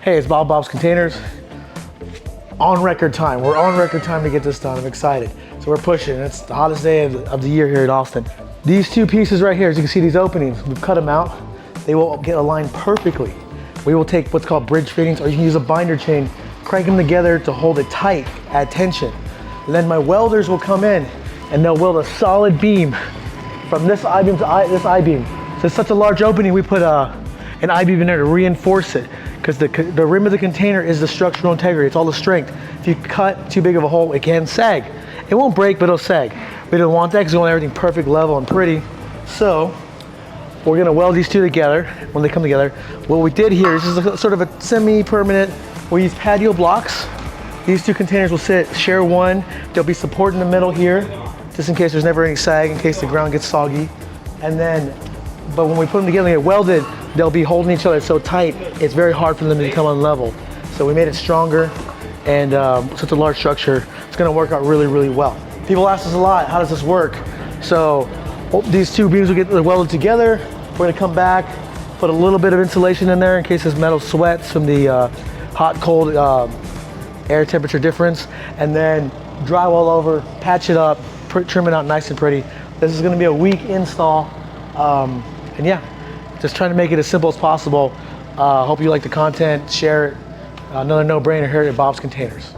Hey, it's Bob's Containers. On record time. We're on record time to get this done. I'm excited. So we're pushing. It's the hottest day of the year here at Austin. These two pieces right here, as you can see these openings, we've cut them out. They will get aligned perfectly. We will take what's called bridge fittings, or you can use a binder chain, crank them together to hold it tight, add tension. And then my welders will come in and they'll weld a solid beam from this I-beam to this I-beam. So it's such a large opening, we put an I-beam in there to reinforce it, because the rim of the container is the structural integrity. It's all the strength. If you cut too big of a hole, it can sag. It won't break, but it'll sag. We don't want that because we want everything perfect, level, and pretty. So we're gonna weld these two together when they come together. What we did here, this is a, sort of a semi-permanent, we use patio blocks. These two containers will share one. There'll be support in the middle here, just in case there's never any sag, in case the ground gets soggy. And then, but when we put them together and get welded, they'll be holding each other so tight, it's very hard for them to become unlevel. So we made it stronger, and such a large structure, it's gonna work out really, really well. People ask us a lot, how does this work? So these two beams will get welded together. We're gonna come back, put a little bit of insulation in there in case this metal sweats from the hot, cold air temperature difference, and then drywall over, patch it up, trim it out nice and pretty. This is gonna be a week install, and yeah, just trying to make it as simple as possible. Hope you like the content, share it. Another no-brainer here at Bob's Containers.